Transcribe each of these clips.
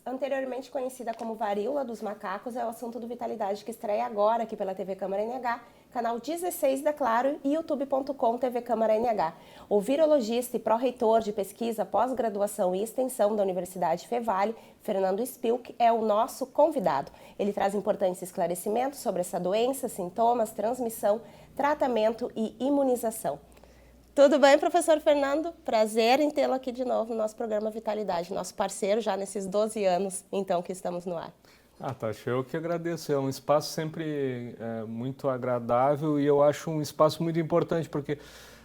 anteriormente conhecida como varíola dos macacos, é o assunto do Vitalidade que estreia agora aqui pela TV Câmara NH, canal 16 da Claro e youtube.com TV Câmara NH. O virologista e pró-reitor de pesquisa, pós-graduação e extensão da Universidade Fevale, Fernando Spilk, é o nosso convidado. Ele traz importantes esclarecimentos sobre essa doença, sintomas, transmissão, tratamento e imunização. Tudo bem, professor Fernando? Prazer em tê-lo aqui de novo no nosso programa Vitalidade, nosso parceiro já nesses 12 anos, então, que estamos no ar. Tasha, eu que agradeço. É um espaço sempre muito agradável e eu acho um espaço muito importante, porque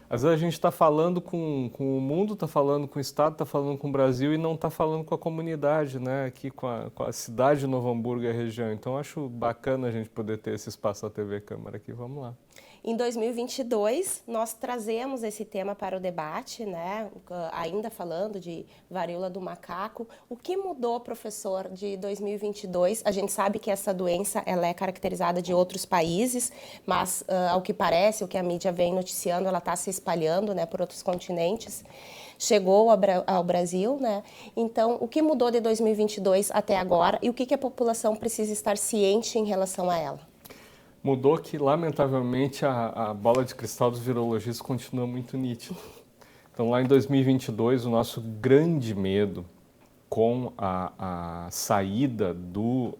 às vezes a gente está falando com o mundo, está falando com o Estado, está falando com o Brasil e não está falando com a comunidade, né? Aqui com a cidade de Novo Hamburgo e a região. Então, eu acho bacana a gente poder ter esse espaço da TV Câmara aqui. Vamos lá. Em 2022, nós trazemos esse tema para o debate, né? Ainda falando de varíola do macaco. O que mudou, professor, de 2022? A gente sabe que essa doença ela é caracterizada de outros países, mas, ao que parece, o que a mídia vem noticiando, ela está se espalhando, né, por outros continentes. Chegou ao Brasil, né? Então, o que mudou de 2022 até agora e o que a população precisa estar ciente em relação a ela? Mudou que, lamentavelmente, a bola de cristal dos virologistas continua muito nítida. Então, lá em 2022, o nosso grande medo com a saída do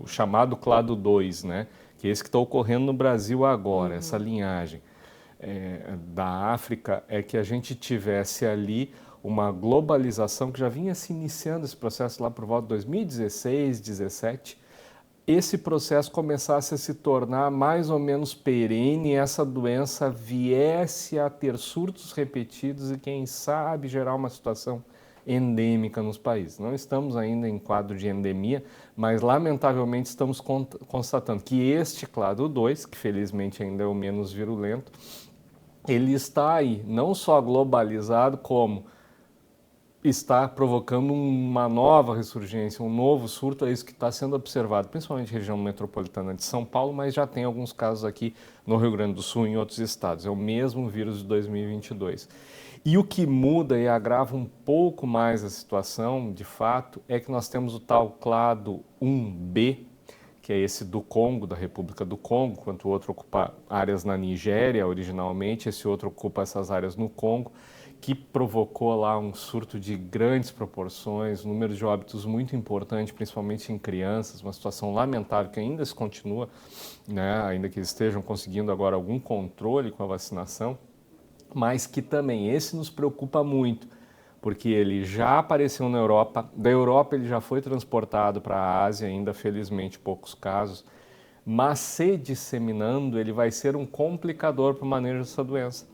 chamado clado 2, né, que é esse que está ocorrendo no Brasil agora, essa linhagem da África, é que a gente tivesse ali uma globalização que já vinha se iniciando esse processo lá por volta de 2016, 2017, esse processo começasse a se tornar mais ou menos perene e essa doença viesse a ter surtos repetidos e, quem sabe, gerar uma situação endêmica nos países. Não estamos ainda em quadro de endemia, mas lamentavelmente estamos constatando que este clado 2, que felizmente ainda é o menos virulento, ele está aí, não só globalizado, como está provocando uma nova ressurgência, um novo surto, é isso que está sendo observado, principalmente na região metropolitana de São Paulo, mas já tem alguns casos aqui no Rio Grande do Sul e em outros estados. É o mesmo vírus de 2022. E o que muda e agrava um pouco mais a situação, de fato, é que nós temos o tal clado 1B, que é esse do Congo, da República do Congo, enquanto o outro ocupa áreas na Nigéria originalmente, esse outro ocupa essas áreas no Congo, que provocou lá um surto de grandes proporções, um número de óbitos muito importante, principalmente em crianças, uma situação lamentável que ainda se continua, né, ainda que eles estejam conseguindo agora algum controle com a vacinação, mas que também esse nos preocupa muito, porque ele já apareceu na Europa, da Europa ele já foi transportado para a Ásia, ainda felizmente poucos casos, mas se disseminando ele vai ser um complicador para o manejo dessa doença.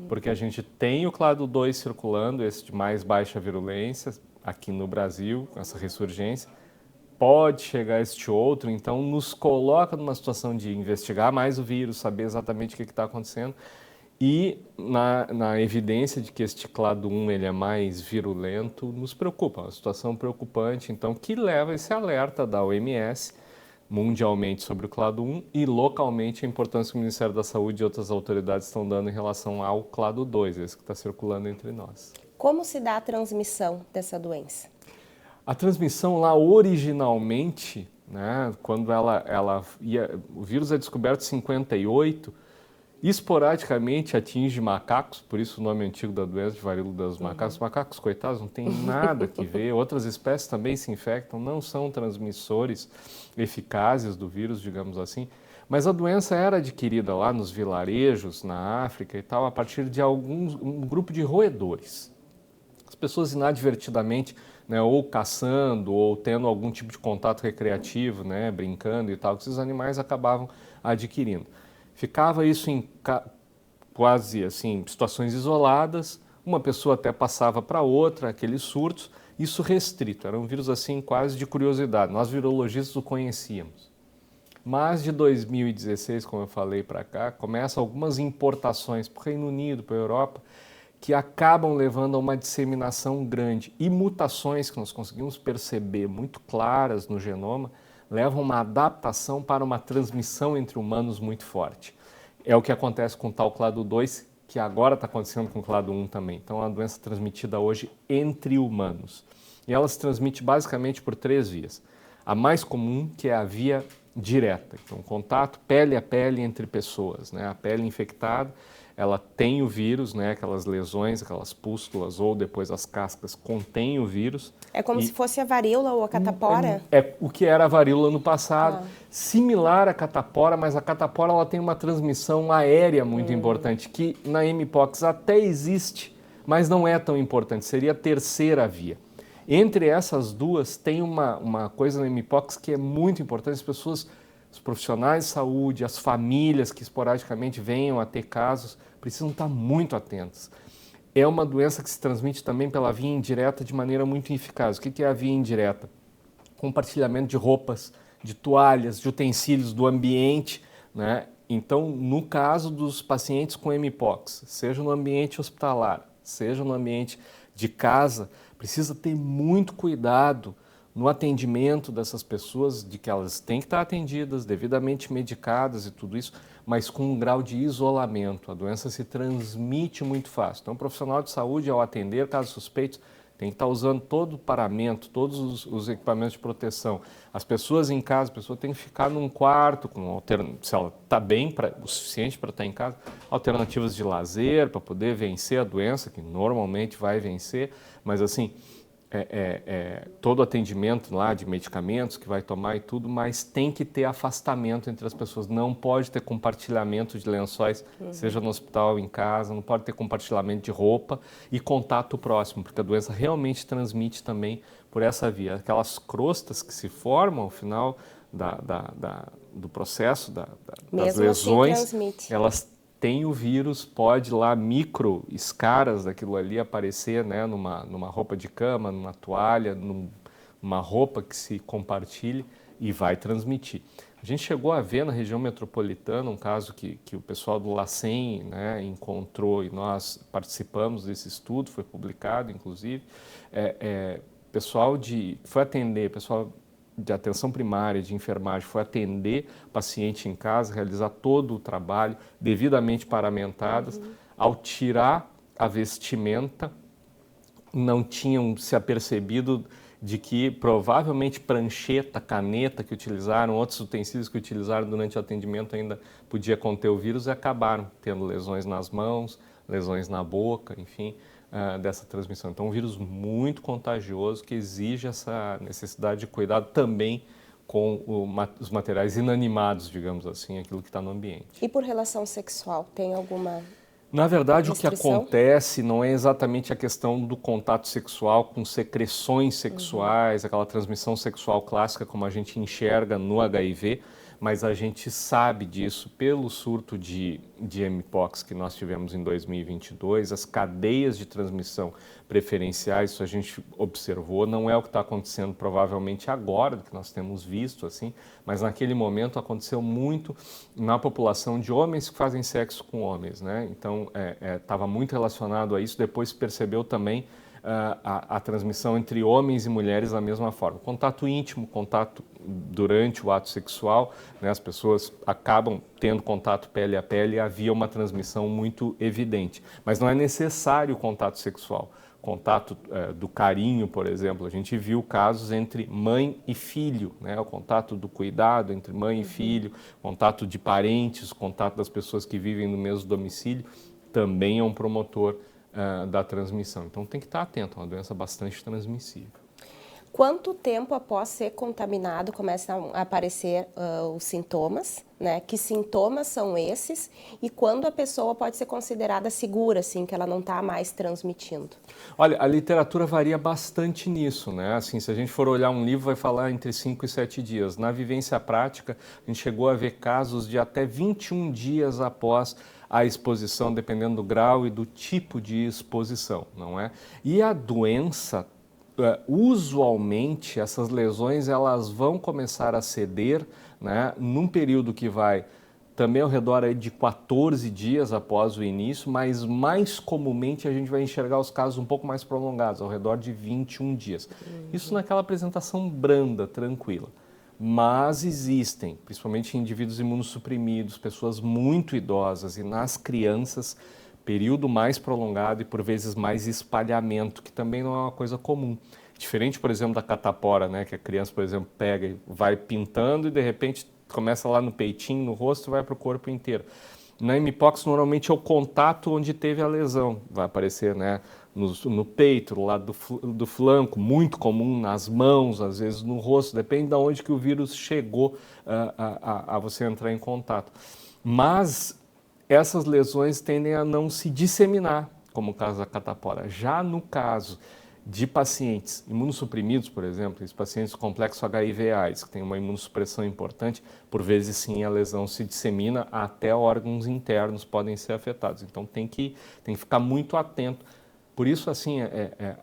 Porque a gente tem o clado 2 circulando, esse de mais baixa virulência, aqui no Brasil, com essa ressurgência. Pode chegar este outro, então nos coloca numa situação de investigar mais o vírus, saber exatamente o que está acontecendo. E na evidência de que este clado 1 ele é mais virulento, nos preocupa, uma situação preocupante, então, que leva esse alerta da OMS, mundialmente sobre o clado 1 e localmente a importância que o Ministério da Saúde e outras autoridades estão dando em relação ao clado 2, esse que está circulando entre nós. Como se dá a transmissão dessa doença? A transmissão lá originalmente, né, quando o vírus é descoberto em 58, esporadicamente atinge macacos, por isso o nome antigo da doença de varíola dos macacos. Os macacos, coitados, não tem nada que ver. Outras espécies também se infectam, não são transmissores eficazes do vírus, digamos assim. Mas a doença era adquirida lá nos vilarejos, na África e tal, a partir de um grupo de roedores. As pessoas inadvertidamente, né, ou caçando, ou tendo algum tipo de contato recreativo, né, brincando e tal, que esses animais acabavam adquirindo. Ficava isso em quase assim, situações isoladas, uma pessoa até passava para outra, aqueles surtos, isso restrito, era um vírus assim quase de curiosidade, nós virologistas o conhecíamos. Mas de 2016, como eu falei para cá, começam algumas importações para o Reino Unido, para a Europa, que acabam levando a uma disseminação grande e mutações que nós conseguimos perceber muito claras no genoma, levam uma adaptação para uma transmissão entre humanos muito forte. É o que acontece com o tal clado 2, que agora está acontecendo com o clado 1 também. Então, é uma doença transmitida hoje entre humanos. E ela se transmite basicamente por 3 vias. A mais comum, que é a via direta, então contato pele a pele entre pessoas, né? A pele infectada, ela tem o vírus, né? Aquelas lesões, aquelas pústulas ou depois as cascas contêm o vírus. É como se fosse a varíola ou a catapora? É o que era a varíola no passado, similar à catapora, mas a catapora ela tem uma transmissão aérea muito importante, que na mpox até existe, mas não é tão importante, seria a terceira via. Entre essas duas, tem uma coisa na mpox que é muito importante, as pessoas, os profissionais de saúde, as famílias que esporadicamente venham a ter casos, precisam estar muito atentos. É uma doença que se transmite também pela via indireta de maneira muito eficaz. O que é a via indireta? Compartilhamento de roupas, de toalhas, de utensílios do ambiente, né? Então, no caso dos pacientes com mpox, seja no ambiente hospitalar, seja no ambiente de casa, precisa ter muito cuidado no atendimento dessas pessoas, de que elas têm que estar atendidas, devidamente medicadas e tudo isso, mas com um grau de isolamento. A doença se transmite muito fácil. Então, o profissional de saúde, ao atender casos suspeitos, tem que estar usando todo o paramento, todos os equipamentos de proteção. As pessoas em casa, a pessoa tem que ficar num quarto, se ela está bem o suficiente para estar em casa, alternativas de lazer para poder vencer a doença, que normalmente vai vencer, mas assim, todo atendimento lá de medicamentos que vai tomar e tudo, mas tem que ter afastamento entre as pessoas. Não pode ter compartilhamento de lençóis, seja no hospital, em casa, não pode ter compartilhamento de roupa e contato próximo, porque a doença realmente transmite também por essa via. Aquelas crostas que se formam ao final do processo das lesões, assim, elas tem o vírus, pode lá micro escaras daquilo ali aparecer, né, numa roupa de cama, numa toalha, numa roupa que se compartilhe e vai transmitir. A gente chegou a ver na região metropolitana um caso que o pessoal do LACEN, né, encontrou e nós participamos desse estudo, foi publicado inclusive, pessoal foi atender, pessoal de atenção primária, de enfermagem, foi atender o paciente em casa, realizar todo o trabalho, devidamente paramentadas. Ao tirar a vestimenta, não tinham se apercebido de que provavelmente prancheta, caneta que utilizaram, outros utensílios que utilizaram durante o atendimento ainda podia conter o vírus e acabaram tendo lesões nas mãos, lesões na boca, enfim, dessa transmissão. Então, um vírus muito contagioso que exige essa necessidade de cuidado também com os materiais inanimados, digamos assim, aquilo que está no ambiente. E por relação sexual, tem alguma Na verdade, restrição? O que acontece não é exatamente a questão do contato sexual com secreções sexuais, aquela transmissão sexual clássica como a gente enxerga no HIV, mas a gente sabe disso pelo surto de mpox que nós tivemos em 2022, as cadeias de transmissão preferenciais, isso a gente observou, não é o que está acontecendo provavelmente agora, que nós temos visto assim, mas naquele momento aconteceu muito na população de homens que fazem sexo com homens, né? Então estava muito relacionado a isso, depois se percebeu também a transmissão entre homens e mulheres da mesma forma. Contato íntimo, contato durante o ato sexual, né, as pessoas acabam tendo contato pele a pele e havia uma transmissão muito evidente. Mas não é necessário o contato sexual. Contato do carinho, por exemplo, a gente viu casos entre mãe e filho, né, o contato do cuidado entre mãe e filho, contato de parentes, contato das pessoas que vivem no mesmo domicílio, também é um promotor da transmissão. Então tem que estar atento, é uma doença bastante transmissível. Quanto tempo após ser contaminado começam a aparecer os sintomas, né? Que sintomas são esses e quando a pessoa pode ser considerada segura, assim, que ela não está mais transmitindo? Olha, a literatura varia bastante nisso, né? Assim, se a gente for olhar um livro, vai falar entre 5 e 7 dias. Na vivência prática, a gente chegou a ver casos de até 21 dias após a exposição, dependendo do grau e do tipo de exposição, não é? E a doença, usualmente, essas lesões elas vão começar a ceder, né, num período que vai também ao redor aí de 14 dias após o início, mas mais comumente a gente vai enxergar os casos um pouco mais prolongados, ao redor de 21 dias. Isso naquela apresentação branda, tranquila. Mas existem, principalmente em indivíduos imunossuprimidos, pessoas muito idosas e nas crianças, período mais prolongado e por vezes mais espalhamento, que também não é uma coisa comum. Diferente, por exemplo, da catapora, né, que a criança, por exemplo, pega e vai pintando e de repente começa lá no peitinho, no rosto e vai para o corpo inteiro. Na mpox, normalmente é o contato onde teve a lesão, vai aparecer, né, no peito, do lado do flanco, muito comum nas mãos, às vezes no rosto, depende de onde que o vírus chegou a você entrar em contato. Mas essas lesões tendem a não se disseminar, como o caso da catapora. Já no caso de pacientes imunossuprimidos, por exemplo, esses pacientes complexos HIV/AIDS, que têm uma imunossupressão importante, por vezes sim a lesão se dissemina, até órgãos internos podem ser afetados. Então tem que ficar muito atento. Por isso, assim,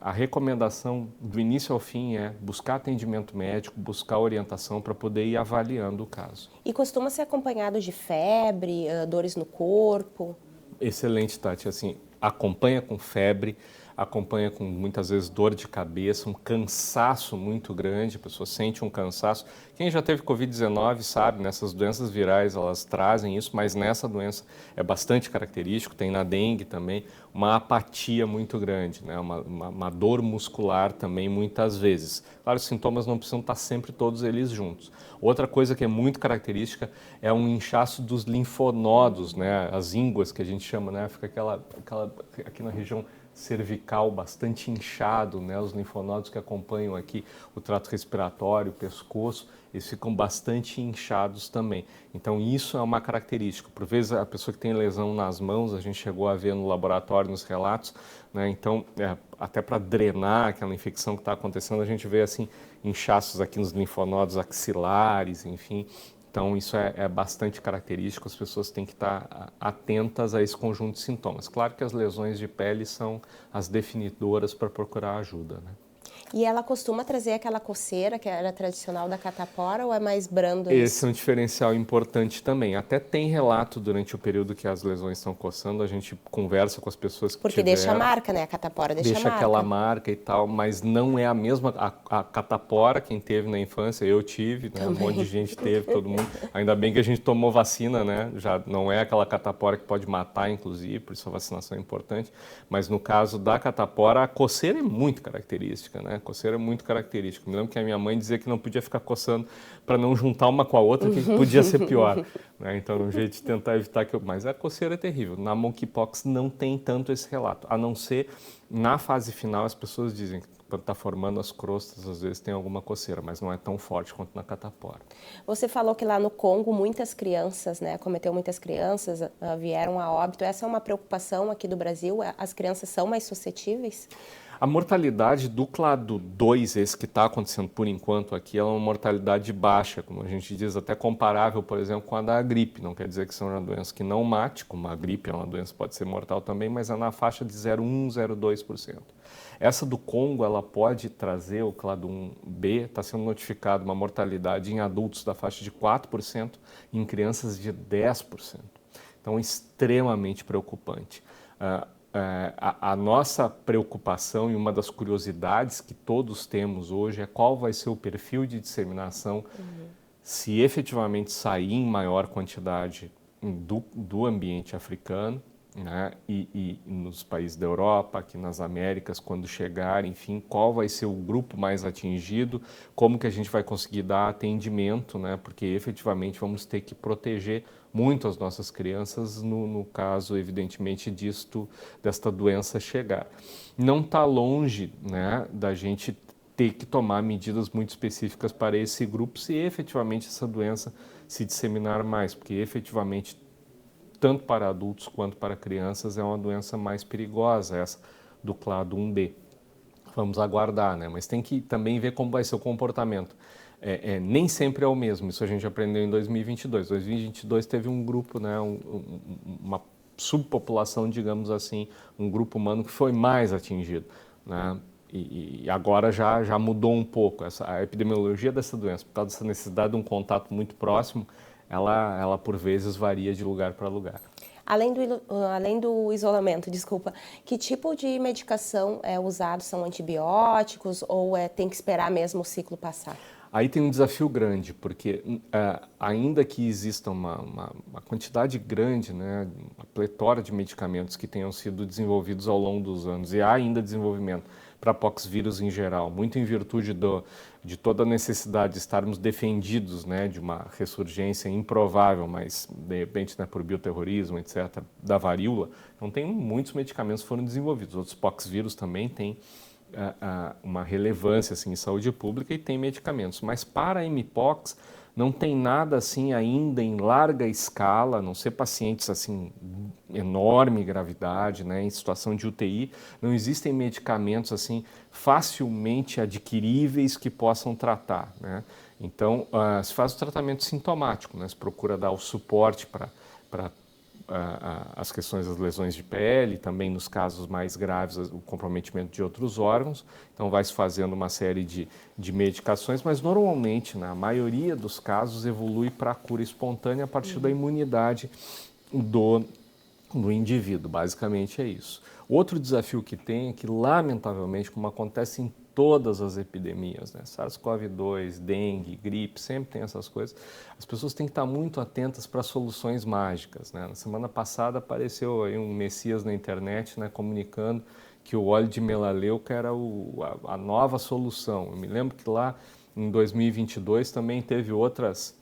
a recomendação do início ao fim é buscar atendimento médico, buscar orientação para poder ir avaliando o caso. E costuma ser acompanhado de febre, dores no corpo? Excelente, Tati. Assim, acompanha com febre, acompanha com muitas vezes dor de cabeça, um cansaço muito grande, a pessoa sente um cansaço. Quem já teve Covid-19 sabe, nessas doenças virais elas trazem isso, mas nessa doença é bastante característico, tem na dengue também, uma apatia muito grande, né? uma dor muscular também muitas vezes. Claro, os sintomas não precisam estar sempre todos eles juntos. Outra coisa que é muito característica é um inchaço dos linfonodos, né? As ínguas que a gente chama, né? Fica aquela aqui na região cervical bastante inchado, né? Os linfonodos que acompanham aqui o trato respiratório, o pescoço, eles ficam bastante inchados também. Então isso é uma característica. Por vezes a pessoa que tem lesão nas mãos, a gente chegou a ver no laboratório, nos relatos, né? Então até para drenar aquela infecção que está acontecendo, a gente vê assim inchaços aqui nos linfonodos axilares, enfim. Então, isso é bastante característico, as pessoas têm que estar atentas a esse conjunto de sintomas. Claro que as lesões de pele são as definidoras para procurar ajuda, né? E ela costuma trazer aquela coceira que era tradicional da catapora ou é mais brando isso? Esse é um diferencial importante também. Até tem relato durante o período que as lesões estão coçando, a gente conversa com as pessoas que Porque deixa a marca, né? A catapora deixa a marca. Aquela marca e tal, mas não é a mesma, a catapora quem teve na infância, eu tive, né? Um monte de gente teve, todo mundo. Ainda bem que a gente tomou vacina, né? Já não é aquela catapora que pode matar, inclusive, por isso a vacinação é importante. Mas no caso da catapora, a coceira é muito característica, né? A coceira é muito característica. Me lembro que a minha mãe dizia que não podia ficar coçando para não juntar uma com a outra, que podia ser pior, né? Então, um jeito de tentar evitar que... Mas a coceira é terrível. Na monkeypox não tem tanto esse relato, a não ser na fase final as pessoas dizem que quando está formando as crostas, às vezes tem alguma coceira, mas não é tão forte quanto na catapora. Você falou que lá no Congo muitas crianças, né, acometeu muitas crianças, vieram a óbito. Essa é uma preocupação aqui do Brasil? As crianças são mais suscetíveis? A mortalidade do clado 2, esse que está acontecendo por enquanto aqui, ela é uma mortalidade baixa, como a gente diz, até comparável, por exemplo, com a da gripe. Não quer dizer que seja uma doença que não mate, como a gripe é uma doença que pode ser mortal também, mas é na faixa de 0,1, 0,2%. Essa do Congo, ela pode trazer, o clado 1B, está sendo notificado uma mortalidade em adultos da faixa de 4% e em crianças de 10%. Então, extremamente preocupante. A nossa preocupação e uma das curiosidades que todos temos hoje é qual vai ser o perfil de disseminação se efetivamente sair em maior quantidade do ambiente africano, né, e nos países da Europa, aqui nas Américas, quando chegar, enfim, qual vai ser o grupo mais atingido, como que a gente vai conseguir dar atendimento, né, porque efetivamente vamos ter que proteger muito as nossas crianças no caso, evidentemente, desta doença chegar. Não está longe, né, da gente ter que tomar medidas muito específicas para esse grupo se efetivamente essa doença se disseminar mais, porque efetivamente tanto para adultos quanto para crianças é uma doença mais perigosa, essa do clado 1B. Vamos aguardar, né? Mas tem que também ver como vai ser o comportamento. Nem sempre é o mesmo, isso a gente aprendeu em 2022. 2022 teve um grupo, né, uma subpopulação, digamos assim, um grupo humano que foi mais atingido, né? E agora já mudou um pouco. A epidemiologia dessa doença, por causa dessa necessidade de um contato muito próximo, ela por vezes varia de lugar para lugar. Além do isolamento, desculpa, que tipo de medicação é usado? São antibióticos ou tem que esperar mesmo o ciclo passar? Aí tem um desafio grande, porque ainda que exista uma quantidade grande, né, uma pletora de medicamentos que tenham sido desenvolvidos ao longo dos anos, e há ainda desenvolvimento para poxvírus em geral, muito em virtude de toda a necessidade de estarmos defendidos, né, de uma ressurgência improvável, mas de repente, né, por bioterrorismo, etc., da varíola. Então tem muitos medicamentos que foram desenvolvidos, outros poxvírus também têm uma relevância assim, em saúde pública e tem medicamentos. Mas para a mpox não tem nada assim ainda em larga escala, a não ser pacientes assim enorme gravidade, né, em situação de UTI, não existem medicamentos assim facilmente adquiríveis que possam tratar, né? Então se faz o tratamento sintomático, né? Se procura dar o suporte para as questões das lesões de pele, também nos casos mais graves o comprometimento de outros órgãos, então vai se fazendo uma série de medicações, mas normalmente, na maioria dos casos, evolui para a cura espontânea a partir da imunidade do indivíduo, basicamente é isso. Outro desafio que tem é que, lamentavelmente, como acontece em todas as epidemias, né? SARS-CoV-2, dengue, gripe, sempre tem essas coisas. As pessoas têm que estar muito atentas para soluções mágicas, né? Na semana passada apareceu aí um messias na internet, né, comunicando que o óleo de melaleuca era a nova solução. Eu me lembro que lá em 2022 também teve outras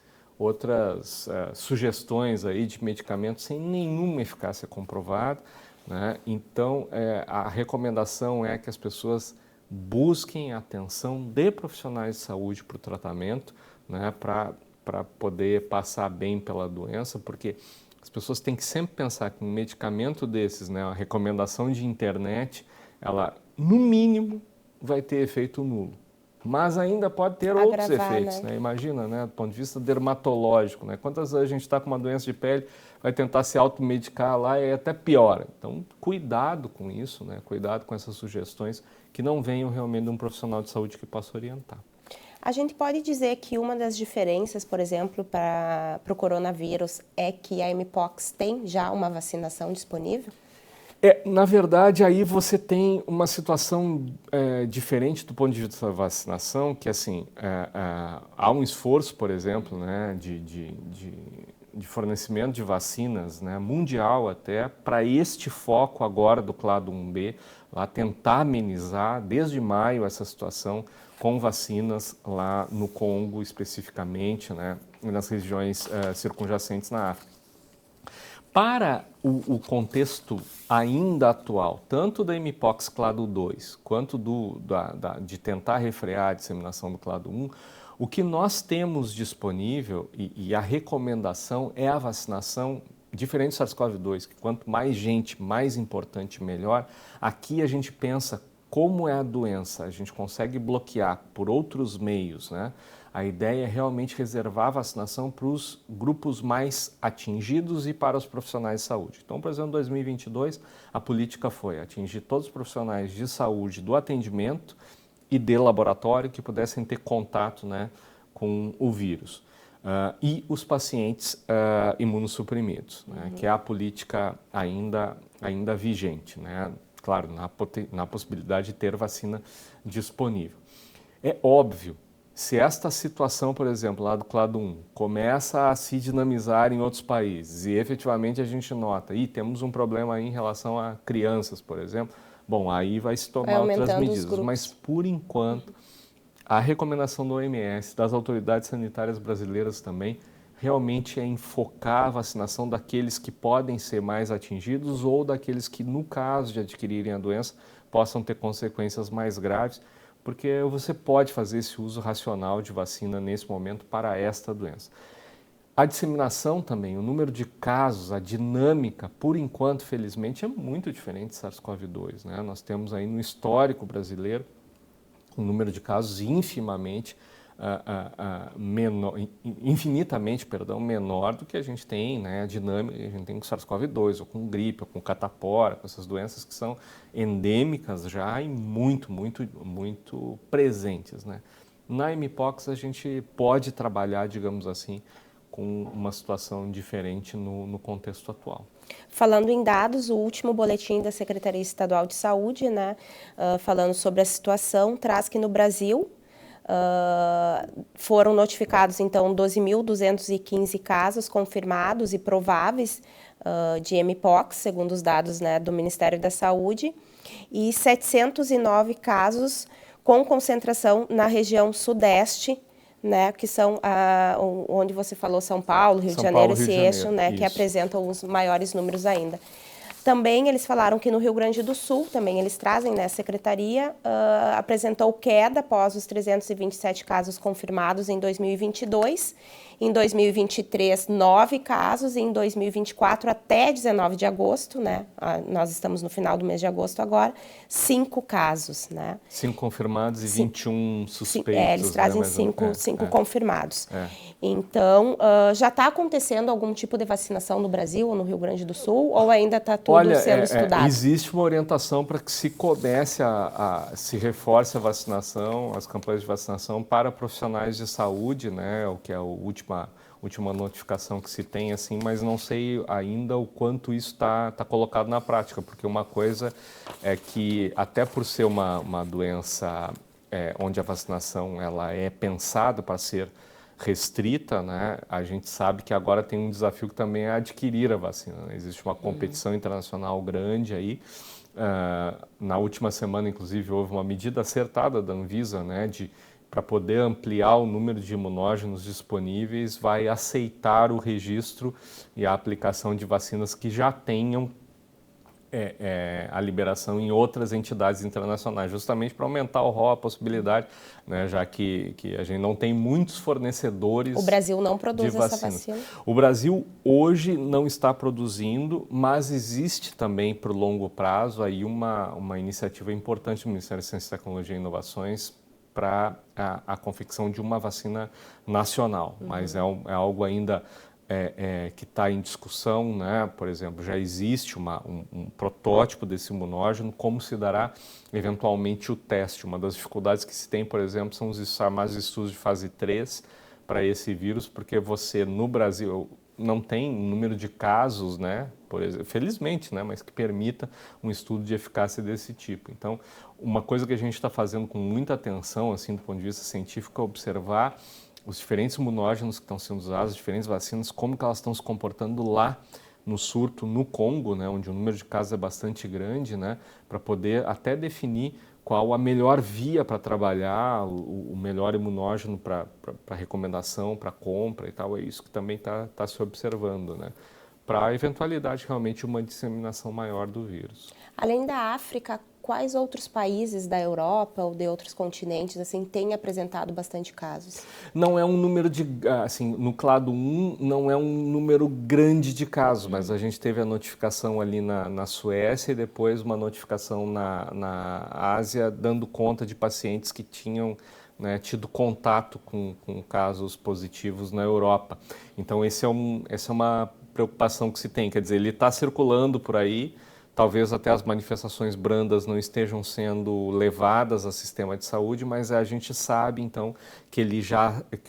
sugestões aí de medicamentos sem nenhuma eficácia comprovada, né? Então, a recomendação é que as pessoas busquem a atenção de profissionais de saúde para o tratamento, né, para poder passar bem pela doença, porque as pessoas têm que sempre pensar que um medicamento desses, né, a recomendação de internet, ela, no mínimo, vai ter efeito nulo. Mas ainda pode ter outros efeitos, né? Imagina, né, do ponto de vista dermatológico, né? Quantas vezes a gente está com uma doença de pele, vai tentar se automedicar lá e até piora. Então, cuidado com isso, né? Cuidado com essas sugestões que não venham realmente de um profissional de saúde que possa orientar. A gente pode dizer que uma das diferenças, por exemplo, para o coronavírus é que a mpox tem já uma vacinação disponível? Na verdade, aí você tem uma situação diferente do ponto de vista da vacinação, que assim, há um esforço, por exemplo, né, de fornecimento de vacinas, né, mundial até, para este foco agora do clado 1B, lá tentar amenizar desde maio essa situação com vacinas lá no Congo especificamente, né, e nas regiões circunjacentes na África. Para o contexto ainda atual, tanto da mpox clado 2, quanto de tentar refrear a disseminação do clado 1, o que nós temos disponível e a recomendação é a vacinação, diferente do SARS-CoV-2, que quanto mais gente, mais importante, melhor. Aqui a gente pensa como é a doença, a gente consegue bloquear por outros meios, né? A ideia é realmente reservar a vacinação para os grupos mais atingidos e para os profissionais de saúde. Então, por exemplo, em 2022, a política foi atingir todos os profissionais de saúde do atendimento e de laboratório que pudessem ter contato, né, com o vírus. E os pacientes imunossuprimidos, né, que é a política ainda vigente, né? Claro, na possibilidade de ter vacina disponível. É óbvio, se esta situação, por exemplo, lá do clado 1, começa a se dinamizar em outros países e efetivamente a gente nota, temos um problema aí em relação a crianças, por exemplo, bom, aí vai se tomar outras medidas, mas por enquanto a recomendação do OMS, das autoridades sanitárias brasileiras também, realmente é enfocar a vacinação daqueles que podem ser mais atingidos ou daqueles que, no caso de adquirirem a doença, possam ter consequências mais graves, porque você pode fazer esse uso racional de vacina nesse momento para esta doença. A disseminação também, o número de casos, a dinâmica, por enquanto, felizmente, é muito diferente de SARS-CoV-2, né? Nós temos aí no histórico brasileiro um número de casos infinitamente menor do que a gente tem, né, a dinâmica que a gente tem com SARS-CoV-2, ou com gripe, ou com catapora, com essas doenças que são endêmicas já e muito presentes, né. Na mpox a gente pode trabalhar, digamos assim, com uma situação diferente no contexto atual. Falando em dados, o último boletim da Secretaria Estadual de Saúde, né, falando sobre a situação, traz que no Brasil Foram notificados, então, 12.215 casos confirmados e prováveis de mpox, segundo os dados, né, do Ministério da Saúde, e 709 casos com concentração na região sudeste, né, que são onde você falou São Paulo, Rio de Janeiro, esse eixo, né, que apresentam os maiores números ainda. Também eles falaram que no Rio Grande do Sul, também eles trazem, né, a secretaria, apresentou queda após os 327 casos confirmados em 2022, em 2023, 9 casos, e em 2024, até 19 de agosto, né, nós estamos no final do mês de agosto agora, 5 casos, né. 5 confirmados e 21 suspeitos. Eles trazem, né, 5 confirmados. Então, já está acontecendo algum tipo de vacinação no Brasil ou no Rio Grande do Sul, ou ainda está tudo sendo estudado? Existe uma orientação para que se comece se reforce a vacinação, as campanhas de vacinação para profissionais de saúde, né, o que é a última notificação que se tem, assim, mas não sei ainda o quanto isso está colocado na prática, porque uma coisa é que, até por ser uma doença onde a vacinação ela é pensada para ser restrita, né, a gente sabe que agora tem um desafio que também é adquirir a vacina, né? Existe uma competição internacional grande aí. Na última semana, inclusive, houve uma medida acertada da Anvisa, né, para poder ampliar o número de imunógenos disponíveis, vai aceitar o registro e a aplicação de vacinas que já tenham a liberação em outras entidades internacionais, justamente para aumentar o rol, a possibilidade, né, já que a gente não tem muitos fornecedores. O Brasil não produz essa vacina? O Brasil hoje não está produzindo, mas existe também, por longo prazo, aí uma iniciativa importante do Ministério da Ciência, Tecnologia e Inovações para a confecção de uma vacina nacional, mas é algo ainda que está em discussão, né? Por exemplo, já existe um protótipo desse imunógeno, como se dará eventualmente o teste. Uma das dificuldades que se tem, por exemplo, são os chamados estudos de fase 3 para esse vírus, porque você, no Brasil, não tem número de casos, né? Por exemplo, felizmente, né? Mas que permita um estudo de eficácia desse tipo. Então, uma coisa que a gente está fazendo com muita atenção, assim, do ponto de vista científico, é observar os diferentes imunógenos que estão sendo usados, as diferentes vacinas, como que elas estão se comportando lá no surto, no Congo, né, onde o número de casos é bastante grande, né, para poder até definir qual a melhor via para trabalhar, o melhor imunógeno para recomendação, para compra e tal. É isso que também está se observando, né, para a eventualidade realmente de uma disseminação maior do vírus. Além da África, quais outros países da Europa ou de outros continentes assim têm apresentado bastante casos? Não é um número assim, no clado 1 não é um número grande de casos, mas a gente teve a notificação ali na Suécia e depois uma notificação na Ásia, dando conta de pacientes que tinham, né, tido contato com casos positivos na Europa. Então essa é uma preocupação que se tem, quer dizer, ele está circulando por aí. Talvez até as manifestações brandas não estejam sendo levadas ao sistema de saúde, mas a gente sabe, então, que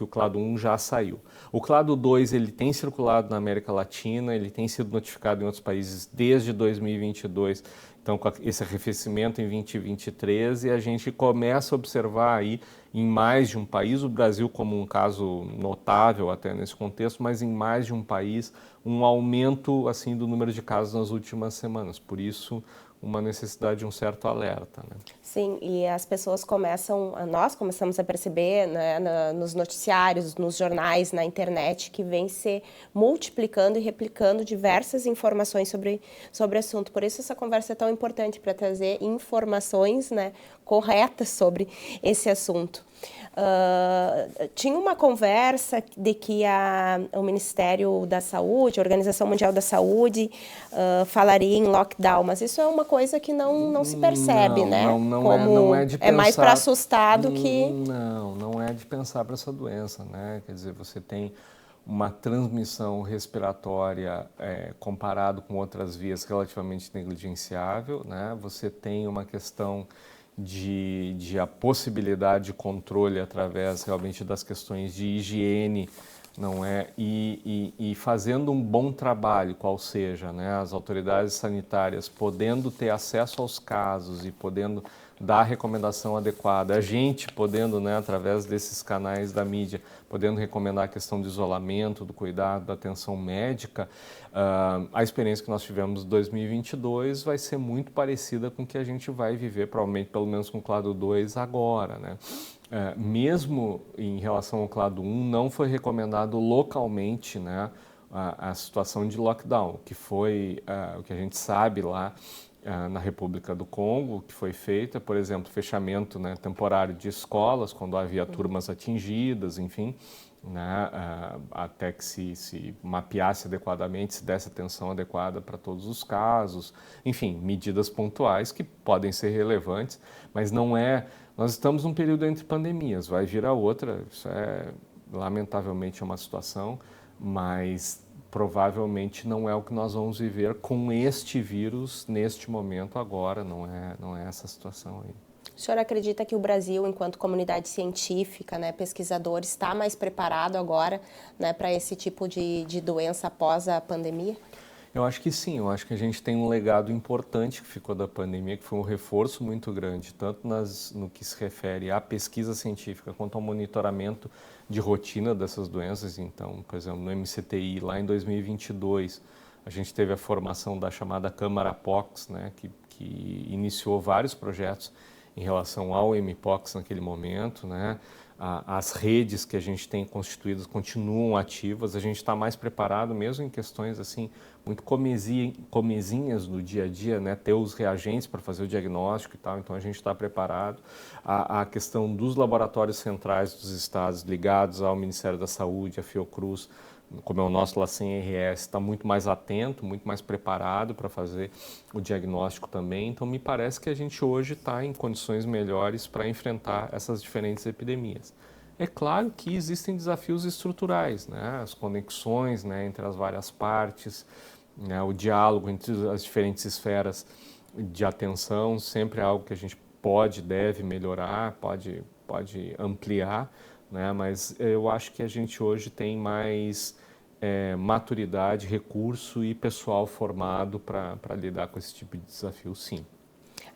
o clado 1 já saiu. O clado 2, ele tem circulado na América Latina, ele tem sido notificado em outros países desde 2022, então, com esse arrefecimento em 2023, e a gente começa a observar aí em mais de um país, o Brasil como um caso notável até nesse contexto, mas em mais de um país, um aumento assim do número de casos nas últimas semanas. Por isso, uma necessidade de um certo alerta, né? Sim, e as pessoas nós começamos a perceber, né, nos noticiários, nos jornais, na internet, que vem se multiplicando e replicando diversas informações sobre o assunto. Por isso essa conversa é tão importante, para trazer informações, né, corretas sobre esse assunto. Tinha uma conversa de que o Ministério da Saúde, a Organização Mundial da Saúde, falaria em lockdown, mas isso é uma coisa que não se percebe, né? Não é de pensar. É mais para assustar do que... Não é de pensar para essa doença, né? Quer dizer, você tem uma transmissão respiratória comparado com outras vias relativamente negligenciável, né? Você tem uma questão de a possibilidade de controle através realmente das questões de higiene, não é? E fazendo um bom trabalho, qual seja, né? As autoridades sanitárias podendo ter acesso aos casos e podendo dar a recomendação adequada, a gente podendo, né, através desses canais da mídia, podendo recomendar a questão do isolamento, do cuidado, da atenção médica, a experiência que nós tivemos em 2022 vai ser muito parecida com o que a gente vai viver, provavelmente, pelo menos com o Clado 2 agora, né? Mesmo em relação ao Clado 1, não foi recomendado localmente, né, a situação de lockdown, que foi o que a gente sabe lá na República do Congo, que foi feita, por exemplo, fechamento, né, temporário de escolas, quando havia turmas atingidas, enfim, né, até que se mapeasse adequadamente, se desse atenção adequada para todos os casos, enfim, medidas pontuais que podem ser relevantes, mas não é... Nós estamos num período entre pandemias, vai vir a outra, isso lamentavelmente é uma situação, mas provavelmente não é o que nós vamos viver com este vírus neste momento agora, não é essa situação aí. O senhor acredita que o Brasil, enquanto comunidade científica, né, pesquisador, está mais preparado agora, né, para esse tipo de doença após a pandemia? Eu acho que sim, eu acho que a gente tem um legado importante que ficou da pandemia, que foi um reforço muito grande, tanto no que se refere à pesquisa científica, quanto ao monitoramento de rotina dessas doenças. Então, por exemplo, no MCTI, lá em 2022, a gente teve a formação da chamada Câmara POX, né, que iniciou vários projetos em relação ao MPOX naquele momento, né? As redes que a gente tem constituídas continuam ativas, a gente está mais preparado mesmo em questões assim muito comezinhas do dia a dia, né? Ter os reagentes para fazer o diagnóstico e tal, então a gente está preparado. A questão dos laboratórios centrais dos estados ligados ao Ministério da Saúde, a Fiocruz, como é o nosso LACEN-RS, está muito mais atento, muito mais preparado para fazer o diagnóstico também. Então, me parece que a gente hoje está em condições melhores para enfrentar essas diferentes epidemias. É claro que existem desafios estruturais, né? As conexões, né, entre as várias partes, né, o diálogo entre as diferentes esferas de atenção, sempre é algo que a gente deve melhorar, pode ampliar, né? Mas eu acho que a gente hoje tem mais maturidade, recurso e pessoal formado para lidar com esse tipo de desafio, sim.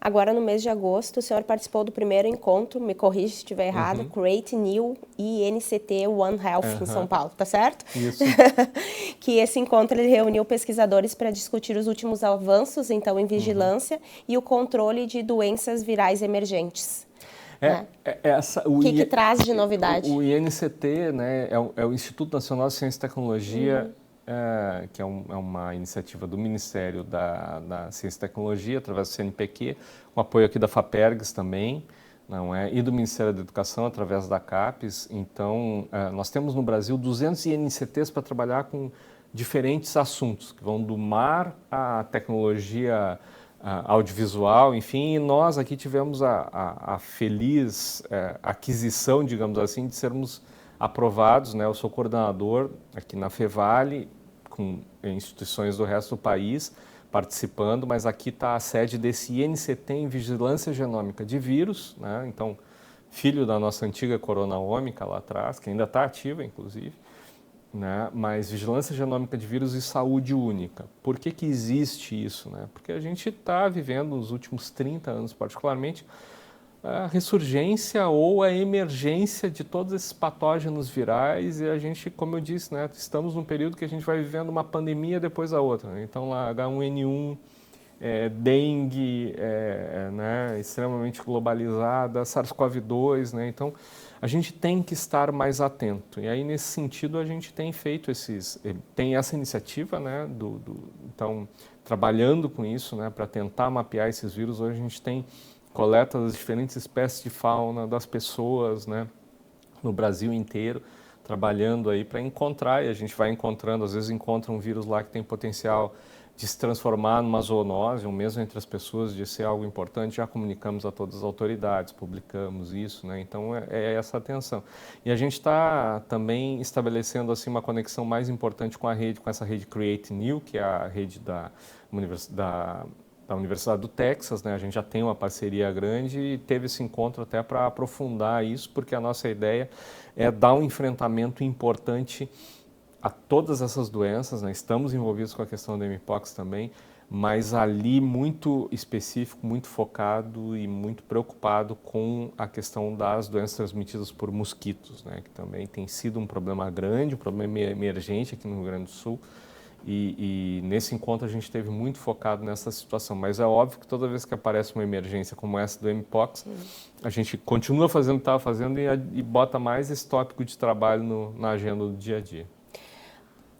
Agora, no mês de agosto, o senhor participou do primeiro encontro, me corrija se estiver errado, Create New INCT One Health em São Paulo, tá certo? Isso. Que esse encontro ele reuniu pesquisadores para discutir os últimos avanços, então, em vigilância e o controle de doenças virais emergentes. O que traz de novidade? O INCT, né, é o Instituto Nacional de Ciência e Tecnologia, que é uma iniciativa do Ministério da Ciência e Tecnologia, através do CNPq, com apoio aqui da FAPERGS também, e do Ministério da Educação, através da CAPES. Então, nós temos no Brasil 200 INCTs para trabalhar com diferentes assuntos, que vão do mar à tecnologia audiovisual, enfim, e nós aqui tivemos a feliz aquisição, digamos assim, de sermos aprovados, né? Eu sou coordenador aqui na FEVALE, com instituições do resto do país participando, mas aqui está a sede desse INCT em Vigilância Genômica de Vírus, né? Então, filho da nossa antiga Corona Ômica lá atrás, que ainda está ativa, inclusive, né? Mas Vigilância Genômica de Vírus e Saúde Única. Por que existe isso, né? Porque a gente está vivendo nos últimos 30 anos, particularmente, a ressurgência ou a emergência de todos esses patógenos virais, e a gente, como eu disse, né, estamos num período que a gente vai vivendo uma pandemia depois da outra, né? Então, lá, H1N1, dengue, né, extremamente globalizada, SARS-CoV-2, né? Então, a gente tem que estar mais atento. E aí, nesse sentido, a gente tem feito tem essa iniciativa, né, então, trabalhando com isso, né, para tentar mapear esses vírus. Hoje a gente tem coleta das diferentes espécies de fauna, das pessoas, né, no Brasil inteiro, trabalhando aí para encontrar, e a gente vai encontrando, às vezes encontra um vírus lá que tem potencial de se transformar numa zoonose, ou mesmo entre as pessoas, de ser algo importante, já comunicamos a todas as autoridades, publicamos isso, né? Então é essa atenção. E a gente está também estabelecendo assim uma conexão mais importante com a rede, com essa rede Create New, que é a rede da Universidade do Texas, né? A gente já tem uma parceria grande e teve esse encontro até para aprofundar isso, porque a nossa ideia é dar um enfrentamento importante a todas essas doenças, né? Estamos envolvidos com a questão do MPOX também, mas ali muito específico, muito focado e muito preocupado com a questão das doenças transmitidas por mosquitos, né, que também tem sido um problema grande, um problema emergente aqui no Rio Grande do Sul. E nesse encontro a gente esteve muito focado nessa situação, mas é óbvio que toda vez que aparece uma emergência como essa do Mpox, a gente continua fazendo o que estava fazendo e bota mais esse tópico de trabalho na agenda do dia a dia.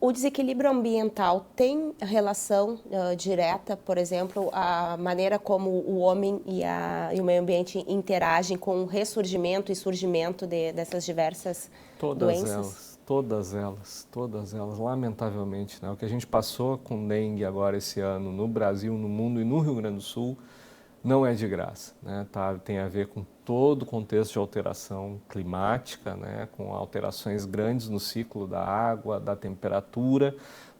O desequilíbrio ambiental tem relação direta, por exemplo, a maneira como o homem e o meio ambiente interagem com o ressurgimento e surgimento dessas diversas doenças? Todas elas, lamentavelmente, né? O que a gente passou com dengue agora esse ano no Brasil, no mundo e no Rio Grande do Sul não é de graça, né? Tem a ver com todo o contexto de alteração climática, né? Com alterações grandes no ciclo da água, da temperatura,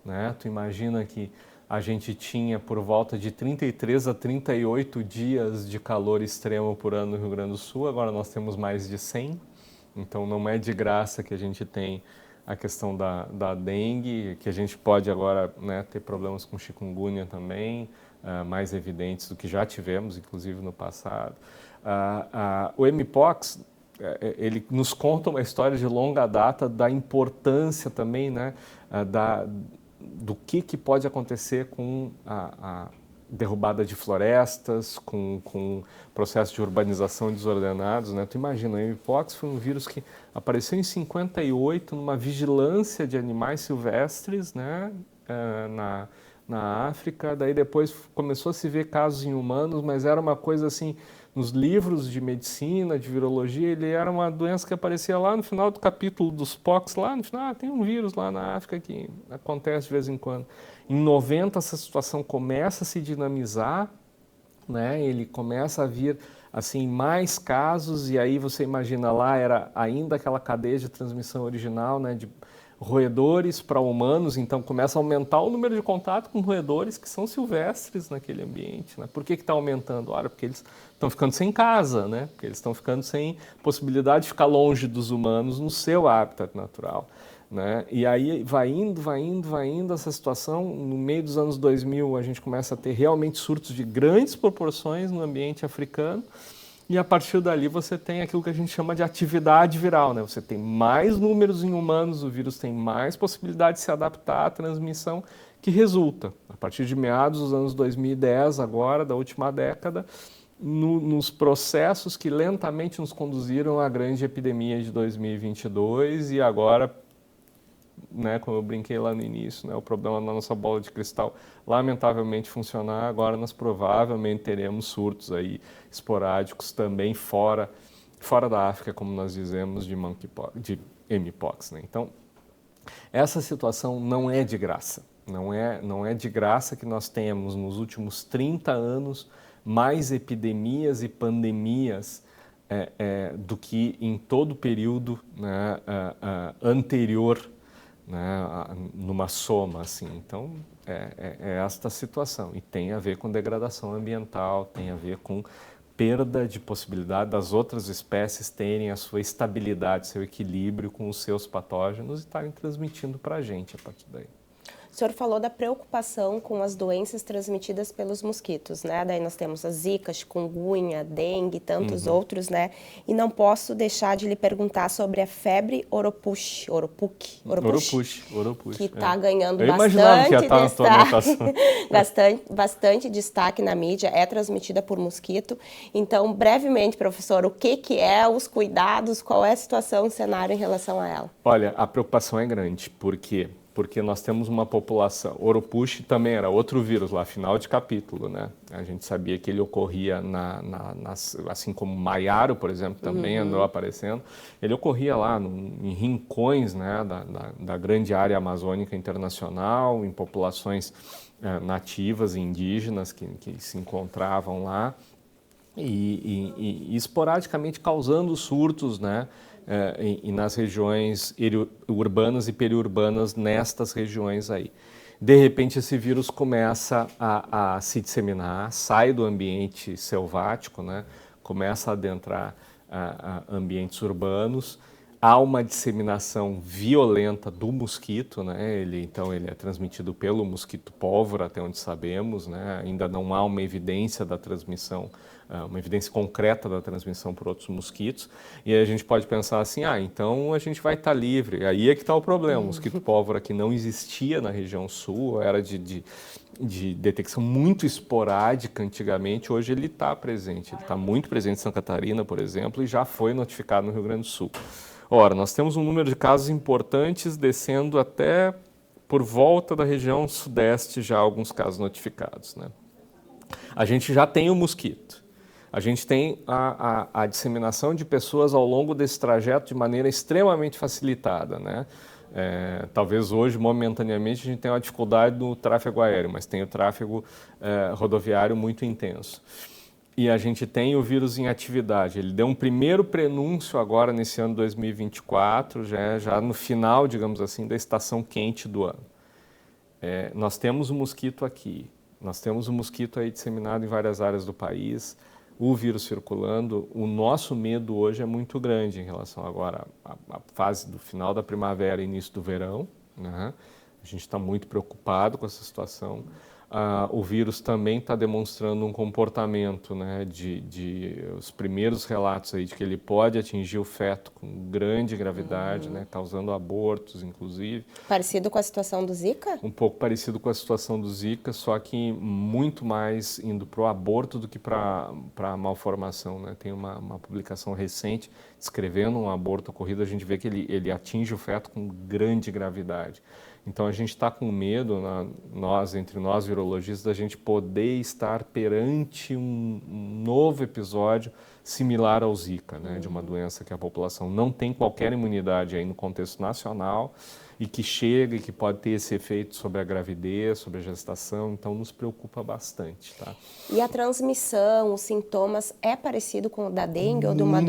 né? Tu imagina que a gente tinha por volta de 33 a 38 dias de calor extremo por ano no Rio Grande do Sul, agora nós temos mais de 100. Então não é de graça que a gente tem a questão da dengue, que a gente pode agora, né, ter problemas com chikungunya também, mais evidentes do que já tivemos, inclusive no passado. O Mpox, ele nos conta uma história de longa data da importância também, né, do que pode acontecer com a derrubada de florestas, com processo de urbanização desordenados, né? Tu imagina, o Mpox foi um vírus que apareceu em 58 numa vigilância de animais silvestres, né? Na África, daí depois começou a se ver casos em humanos, mas era uma coisa assim, nos livros de medicina, de virologia, ele era uma doença que aparecia lá no final do capítulo dos POX, lá no final, tem um vírus lá na África que acontece de vez em quando. Em 90 essa situação começa a se dinamizar, né? Ele começa a vir assim mais casos e aí você imagina lá era ainda aquela cadeia de transmissão original, né? De roedores para humanos, então começa a aumentar o número de contato com roedores que são silvestres naquele ambiente, né? Por que está aumentando? Ora, porque eles estão ficando sem casa, né? Porque eles estão ficando sem possibilidade de ficar longe dos humanos no seu habitat natural, né? E aí vai indo essa situação. No meio dos anos 2000 a gente começa a ter realmente surtos de grandes proporções no ambiente africano. E a partir dali você tem aquilo que a gente chama de atividade viral, né? Você tem mais números em humanos, o vírus tem mais possibilidade de se adaptar à transmissão, que resulta, a partir de meados dos anos 2010, agora, da última década, nos processos que lentamente nos conduziram à grande epidemia de 2022 e agora, né, como eu brinquei lá no início, né, o problema da nossa bola de cristal lamentavelmente funcionar, agora nós provavelmente teremos surtos aí esporádicos também fora da África, como nós dizemos, de Mpox, né? Então, essa situação não é de graça, não é de graça que nós tenhamos nos últimos 30 anos mais epidemias e pandemias do que em todo o período, né, anterior, né, numa soma, assim. Então, é esta situação. E tem a ver com degradação ambiental, tem a ver com perda de possibilidade das outras espécies terem a sua estabilidade, seu equilíbrio com os seus patógenos e estarem transmitindo para a gente a partir daí. O senhor falou da preocupação com as doenças transmitidas pelos mosquitos, né? Daí nós temos a zika, chikungunya, dengue e tantos outros, né? E não posso deixar de lhe perguntar sobre a febre Oropouche, que está ganhando bastante destaque na mídia, é transmitida por mosquito. Então, brevemente, professor, o que é, os cuidados, qual é a situação, o cenário em relação a ela? Olha, a preocupação é grande, porque nós temos uma população. Oropouche também era outro vírus lá, final de capítulo, né? A gente sabia que ele ocorria assim como Maiaro, por exemplo, também andou aparecendo. Ele ocorria lá em rincões, né, da grande área amazônica internacional, em populações nativas e indígenas que se encontravam lá e esporadicamente causando surtos, né? E nas regiões urbanas e periurbanas, nestas regiões aí. De repente, esse vírus começa a se disseminar, sai do ambiente selvático, né? Começa a adentrar ambientes urbanos. há uma disseminação violenta do mosquito, né? Então ele é transmitido pelo mosquito pólvora, até onde sabemos, né? Ainda não há uma evidência da transmissão, uma evidência concreta da transmissão por outros mosquitos. E aí a gente pode pensar assim, então a gente vai estar livre. Aí é que está o problema. O mosquito pólvora que não existia na região sul, era de detecção muito esporádica antigamente, hoje ele está presente. Ele está muito presente em Santa Catarina, por exemplo, e já foi notificado no Rio Grande do Sul. Ora, nós temos um número de casos importantes descendo até por volta da região sudeste, já alguns casos notificados, né? A gente já tem o mosquito. A gente tem a disseminação de pessoas ao longo desse trajeto de maneira extremamente facilitada, né? Talvez hoje, momentaneamente, a gente tenha uma dificuldade no tráfego aéreo, mas tem o tráfego rodoviário muito intenso. E a gente tem o vírus em atividade. Ele deu um primeiro prenúncio agora nesse ano 2024, já no final, digamos assim, da estação quente do ano. Nós temos o mosquito aqui, nós temos o mosquito aí disseminado em várias áreas do país, o vírus circulando. O nosso medo hoje é muito grande em relação agora à fase do final da primavera e início do verão, né? A gente está muito preocupado com essa situação. O vírus também está demonstrando um comportamento, né, os primeiros relatos aí de que ele pode atingir o feto com grande gravidade, né, causando abortos, inclusive. Parecido com a situação do Zika? Um pouco parecido com a situação do Zika, só que muito mais indo para o aborto do que para a malformação, né? Tem uma publicação recente descrevendo um aborto ocorrido, a gente vê que ele atinge o feto com grande gravidade. Então a gente está com medo, entre nós virologistas, da gente poder estar perante um novo episódio similar ao Zika, né, de uma doença que a população não tem qualquer imunidade aí no contexto nacional e que chega e que pode ter esse efeito sobre a gravidez, sobre a gestação, então nos preocupa bastante, tá? E a transmissão, os sintomas, é parecido com o da dengue ou de uma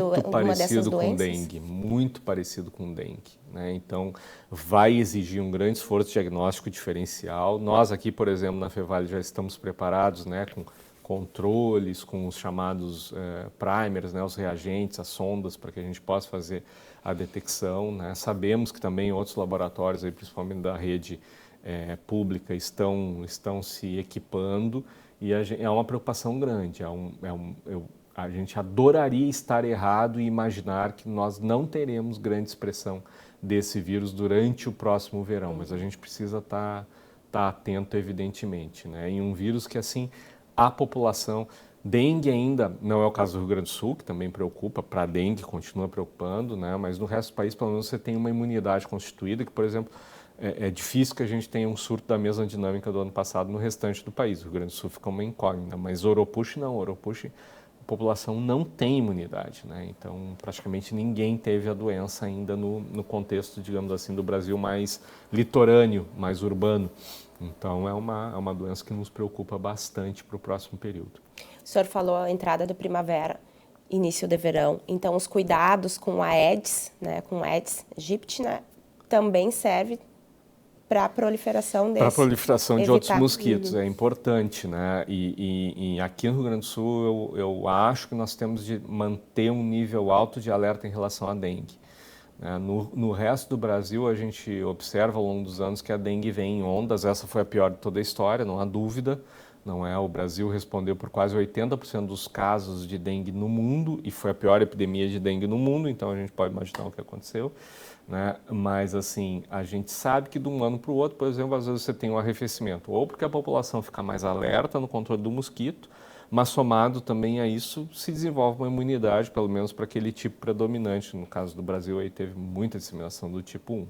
dessas doenças? Muito parecido com dengue, né? Então vai exigir um grande esforço diagnóstico diferencial. Nós aqui, por exemplo, na Fevale já estamos preparados, né, com controles, com os chamados primers, né, os reagentes, as sondas, para que a gente possa fazer a detecção, né? Sabemos que também outros laboratórios, aí, principalmente da rede pública, estão se equipando e é uma preocupação grande. A gente adoraria estar errado e imaginar que nós não teremos grande expressão desse vírus durante o próximo verão, mas a gente precisa estar atento, evidentemente, né? Em um vírus que, assim, a população... Dengue ainda não é o caso do Rio Grande do Sul, que também preocupa, para a dengue continua preocupando, né? Mas no resto do país, pelo menos, você tem uma imunidade constituída, que, por exemplo, é difícil que a gente tenha um surto da mesma dinâmica do ano passado no restante do país. O Rio Grande do Sul fica uma incógnita, mas Oropuxi não. Oropuxi, a população não tem imunidade, né? Então, praticamente ninguém teve a doença ainda no contexto, digamos assim, do Brasil mais litorâneo, mais urbano. Então, é uma doença que nos preocupa bastante para o próximo período. O senhor falou a entrada da primavera, início de verão. Então, os cuidados com a Aedes, né, com Aedes aegypti, né, também serve para a proliferação Para a proliferação de outros mosquitos, é importante, né? E aqui no Rio Grande do Sul, eu acho que nós temos de manter um nível alto de alerta em relação à dengue. No resto do Brasil, a gente observa ao longo dos anos que a dengue vem em ondas. Essa foi a pior de toda a história, não há dúvida. Não é? O Brasil respondeu por quase 80% dos casos de dengue no mundo e foi a pior epidemia de dengue no mundo, então a gente pode imaginar o que aconteceu, né? Mas, assim, a gente sabe que de um ano para o outro, por exemplo, às vezes você tem um arrefecimento, ou porque a população fica mais alerta no controle do mosquito, mas somado também a isso se desenvolve uma imunidade, pelo menos para aquele tipo predominante. No caso do Brasil, aí teve muita disseminação do tipo 1.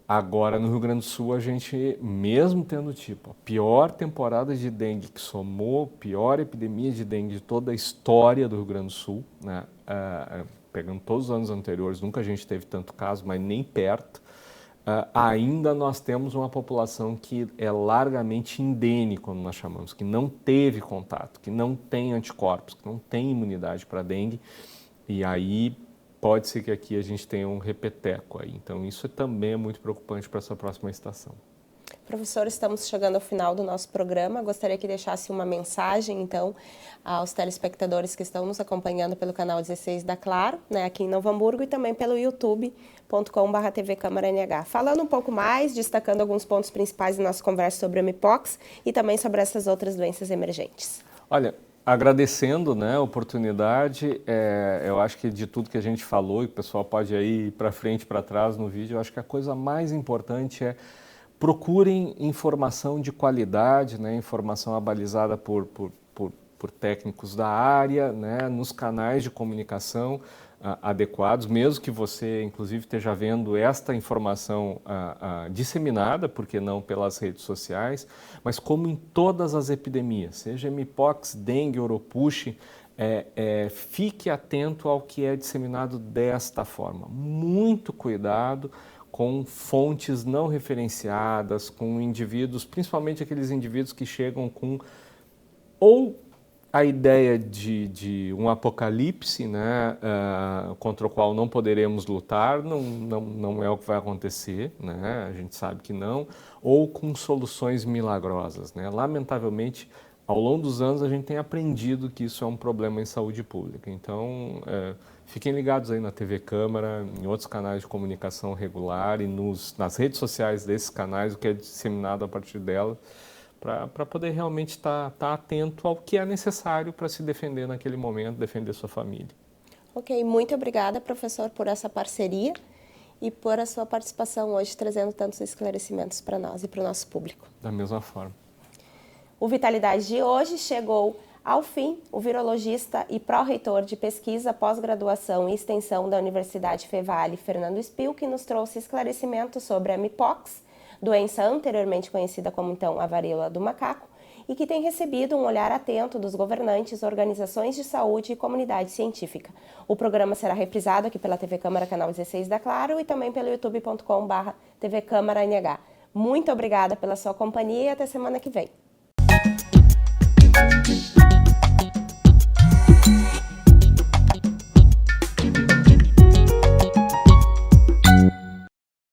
Agora, no Rio Grande do Sul, a gente, mesmo tendo a pior temporada de dengue que somou, pior epidemia de dengue de toda a história do Rio Grande do Sul, né? Pegando todos os anos anteriores, nunca a gente teve tanto caso, mas nem perto, ainda nós temos uma população que é largamente indene, como nós chamamos, que não teve contato, que não tem anticorpos, que não tem imunidade para dengue, e aí pode ser que aqui a gente tenha um repeteco aí. Então isso também é muito preocupante para essa próxima estação. Professor, estamos chegando ao final do nosso programa. Gostaria que deixasse uma mensagem, então, aos telespectadores que estão nos acompanhando pelo canal 16 da Claro, né, aqui em Novo Hamburgo, e também pelo youtube.com/TV Câmara NH. Falando um pouco mais, destacando alguns pontos principais da nossa conversa sobre a Mpox e também sobre essas outras doenças emergentes. Olha, agradecendo, né, a oportunidade, eu acho que de tudo que a gente falou, e o pessoal pode ir para frente e para trás no vídeo, eu acho que a coisa mais importante é procurem informação de qualidade, né, informação abalizada por técnicos da área, né, nos canais de comunicação adequados, mesmo que você, inclusive, esteja vendo esta informação disseminada, porque não pelas redes sociais, mas como em todas as epidemias, seja Mpox, dengue, oropouche, fique atento ao que é disseminado desta forma. Muito cuidado com fontes não referenciadas, com indivíduos, principalmente aqueles indivíduos que chegam com ou a ideia de um apocalipse, né, contra o qual não poderemos lutar, não é o que vai acontecer, né, a gente sabe que não, ou com soluções milagrosas, né. Lamentavelmente, ao longo dos anos, a gente tem aprendido que isso é um problema em saúde pública. Então, fiquem ligados aí na TV Câmara, em outros canais de comunicação regular e nas redes sociais desses canais, o que é disseminado a partir dela, para poder realmente estar atento ao que é necessário para se defender naquele momento, defender sua família. Ok, muito obrigada, professor, por essa parceria e por a sua participação hoje, trazendo tantos esclarecimentos para nós e para o nosso público. Da mesma forma. O Vitalidade de hoje chegou ao fim. O virologista e pró-reitor de pesquisa, pós-graduação e extensão da Universidade Fevale, Fernando Spil, que nos trouxe esclarecimentos sobre a Mpox, doença anteriormente conhecida como então a varíola do macaco, e que tem recebido um olhar atento dos governantes, organizações de saúde e comunidade científica. O programa será reprisado aqui pela TV Câmara, canal 16 da Claro, e também pelo youtube.com/TV Câmara NH. Muito obrigada pela sua companhia e até semana que vem.